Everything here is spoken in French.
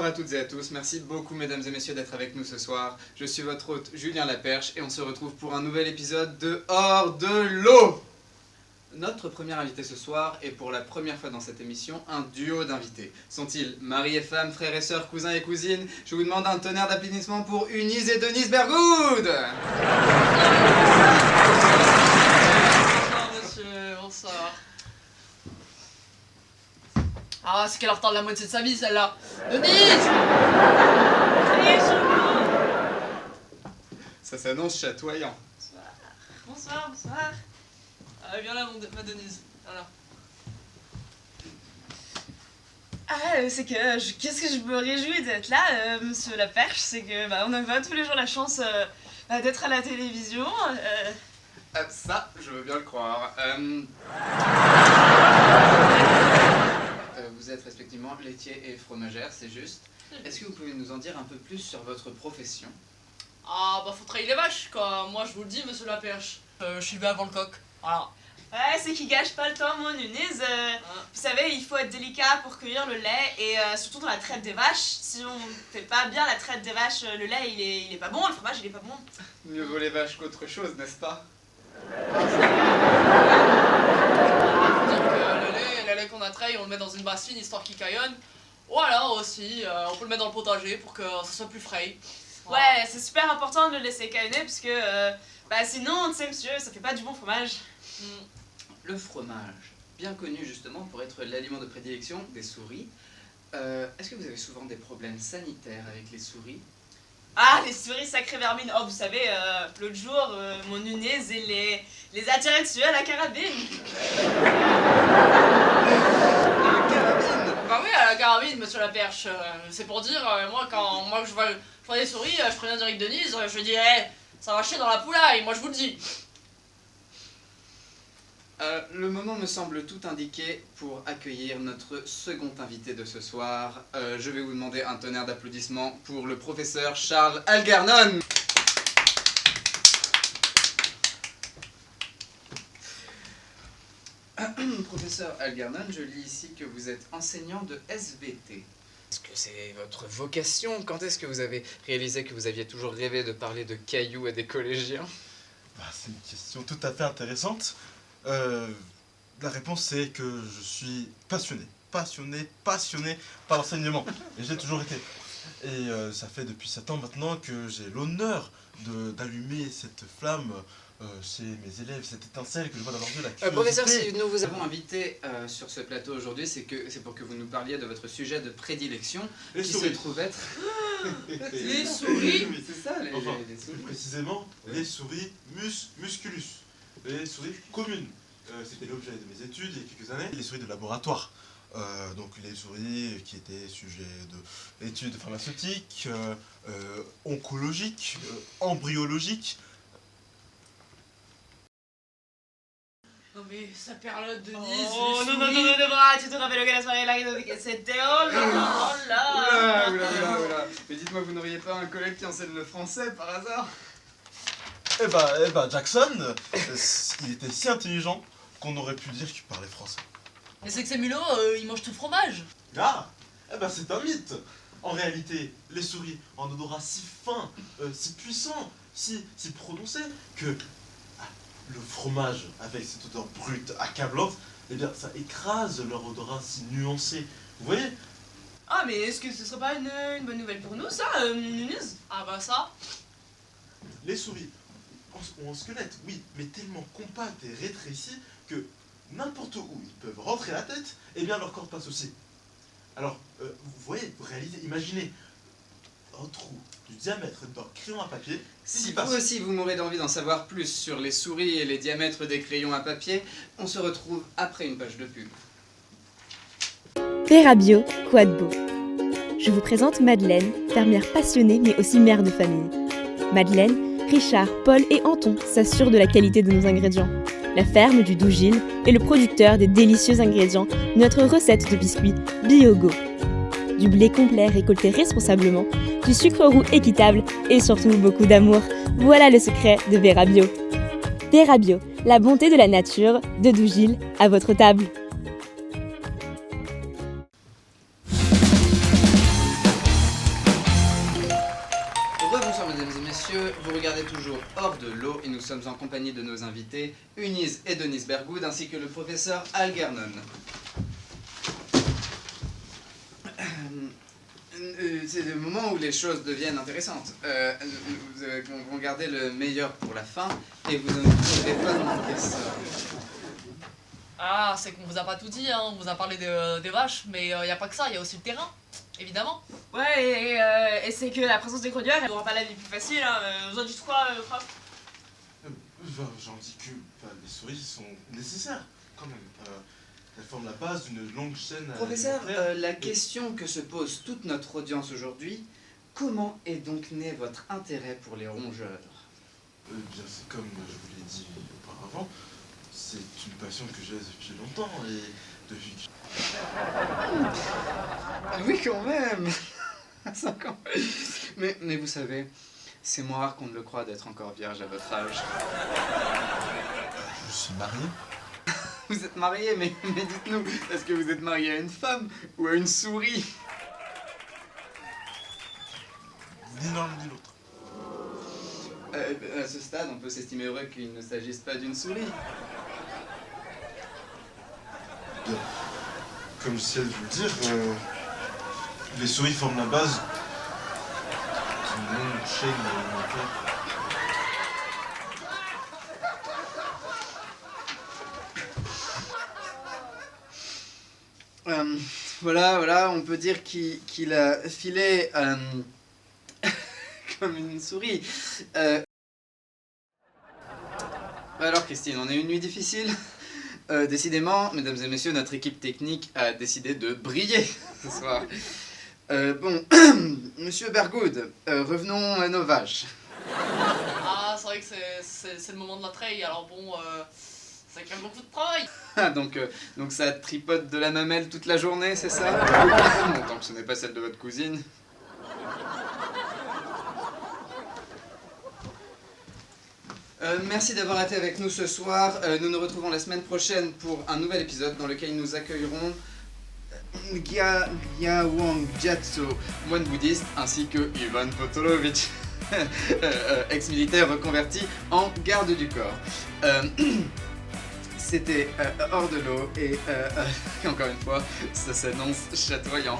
Bonsoir à toutes et à tous, merci beaucoup mesdames et messieurs d'être avec nous ce soir. Je suis votre hôte Julien Laperche et on se retrouve pour un nouvel épisode de Hors de l'eau. Notre premier invité ce soir est pour la première fois dans cette émission un duo d'invités. Sont-ils mari et femme, frères et sœurs, cousins et cousines? Je vous demande un tonnerre d'applaudissements pour Eunice et Denise Bergoud. Bonsoir monsieur, bonsoir. Ah, c'est qu'elle a retard de la moitié de sa vie celle-là. Denise! Ça s'annonce chatoyant. Bonsoir, bonsoir. Ah, viens là ma Denise, viens là. C'est que qu'est-ce que je me réjouis d'être là, monsieur Laperche, c'est que on n'a pas tous les jours la chance d'être à la télévision. Ça, je veux bien le croire. Vous êtes respectivement laitier et fromagère, c'est juste. Est-ce que vous pouvez nous en dire un peu plus sur votre profession? Ah bah faut trahir les vaches quoi, moi je vous le dis monsieur Laperche. Je suis levé avant le coq, voilà. Ouais, c'est qu'il gâche pas le temps, mon Eunice. Vous savez, il faut être délicat pour cueillir le lait, et surtout dans la traite des vaches. Si on fait pas bien la traite des vaches, le lait il est pas bon, le fromage il est pas bon. Mieux vaut les vaches qu'autre chose, n'est-ce pas? Le lait qu'on a traité, on le met dans une bassine histoire qu'il caillonne. Ou alors aussi, on peut le mettre dans le potager pour que ça soit plus frais. Voilà. Ouais, c'est super important de le laisser caillonner, parce que sinon, tu sais monsieur, ça fait pas du bon fromage. Le fromage, bien connu justement pour être l'aliment de prédilection des souris. Est-ce que vous avez souvent des problèmes sanitaires avec les souris? Ah, les souris sacrées vermines. Oh, vous savez, l'autre jour, mon Eunice, les a tirées dessus à la carabine. Carabine! Bah oui, à la carabine, monsieur Laperche. C'est pour dire, moi quand je vois des souris, je préviens direct Denise, je lui dis, ça va chier dans la poulaille, moi je vous le dis. Le moment me semble tout indiqué pour accueillir notre second invité de ce soir. Je vais vous demander un tonnerre d'applaudissements pour le professeur Charles Algernon. Professeur Algernon, je lis ici que vous êtes enseignant de SVT. Est-ce que c'est votre vocation? Quand est-ce que vous avez réalisé que vous aviez toujours rêvé de parler de cailloux à des collégiens? C'est une question tout à fait intéressante. La réponse c'est que je suis passionné par l'enseignement, et j'ai toujours été. Et ça fait depuis 7 ans maintenant que j'ai l'honneur d'allumer cette flamme chez mes élèves, cette étincelle que je vois dans leurs yeux, la curiosité. Professeur, si nous vous avons invité sur ce plateau aujourd'hui, c'est pour que vous nous parliez de votre sujet de prédilection, Les qui souris. se trouve être... Les souris? Oui, c'est ça, les Plus souris. précisément, les souris musculus, les souris communes. C'était l'objet de mes études il y a quelques années. Les souris de laboratoire, donc les souris qui étaient sujets d'études pharmaceutiques, oncologiques, embryologiques. Non mais ça perd Denise. Oh, les non, souris. tu te rappelles que la soirée là, c'était oh là. Oula. Mais dites-moi, vous n'auriez pas un collègue qui enseigne le français par hasard? Eh ben, Jackson, il était si intelligent qu'on aurait pu dire qu'il parlait français. Mais c'est que ces mulots, ils mangent tout le fromage. Ah, c'est un mythe. En réalité, les souris ont un odorat si fin, si puissant, si prononcé, que le fromage, avec cette odeur brute, accablante, ça écrase leur odorat si nuancé. Vous voyez? Ah, mais est-ce que ce serait pas une bonne nouvelle pour nous, ça, Eunice? Ah bah ça. Les souris ont un squelette, oui, mais tellement compact et rétréci que n'importe où ils peuvent rentrer la tête, et bien leur corps passe aussi. Alors, vous voyez, vous réalisez, imaginez un trou du diamètre d'un crayon à papier. Si vous aussi vous mourrez d'envie d'en savoir plus sur les souris et les diamètres des crayons à papier, on se retrouve après une page de pub. Therabio, quoi de beau? Je vous présente Madeleine, fermière passionnée mais aussi mère de famille. Madeleine, Richard, Paul et Anton s'assurent de la qualité de nos ingrédients. La ferme du Dougil est le producteur des délicieux ingrédients de notre recette de biscuits Biogo. Du blé complet récolté responsablement, du sucre roux équitable et surtout beaucoup d'amour. Voilà le secret de Therabio. Therabio, la bonté de la nature, de Dougil, à votre table. toujours hors de l'eau et nous sommes en compagnie de nos invités, Eunice et Denise Bergoud, ainsi que le professeur Algernon. C'est le moment où les choses deviennent intéressantes. Nous allons garder le meilleur pour la fin et vous ne pourrez pas manquer ça. Ah, c'est qu'on vous a pas tout dit, hein. On vous a parlé des vaches, mais il n'y a pas que ça, il y a aussi le terrain, évidemment. Ouais, et c'est que la présence des grenouilleurs, elle rend pas la vie plus facile, hein. Vous en dites quoi, prof? J'en dis que les souris sont nécessaires, quand même. Elles forment la base d'une longue chaîne Professeur, alimentaire. la question que se pose toute notre audience aujourd'hui, comment est donc né votre intérêt pour les rongeurs? Bien, c'est comme je vous l'ai dit auparavant, c'est une passion que j'ai depuis longtemps et depuis que... Ah oui, quand même. 5 ans. Mais vous savez, c'est moins rare qu'on ne le croit d'être encore vierge à votre âge. Je suis marié. Vous êtes marié, mais dites-nous, est-ce que vous êtes marié à une femme ou à une souris? Ni l'un ni l'autre. À ce stade, on peut s'estimer heureux qu'il ne s'agisse pas d'une souris. Bien. Comme je sais de vous le dire, les souris forment la base d'une longue chaîne alimentaire. Voilà, on peut dire qu'il a filé comme une souris. Alors Christine, on a eu une nuit difficile. Décidément, mesdames et messieurs, notre équipe technique a décidé de briller ce soir. Bon, monsieur Bergoud, revenons à nos vaches. Ah, c'est vrai que c'est le moment de la treille, alors bon, ça crée beaucoup de travail. Ah, donc ça tripote de la mamelle toute la journée, c'est ça? Bon, tant que ce n'est pas celle de votre cousine. Merci d'avoir été avec nous ce soir. Nous nous retrouvons la semaine prochaine pour un nouvel épisode dans lequel nous accueillerons Gyawang Gyatso, moine bouddhiste, ainsi que Ivan Potolovic, ex-militaire reconverti en garde du corps. C'était hors de l'eau et encore une fois, ça s'annonce chatoyant.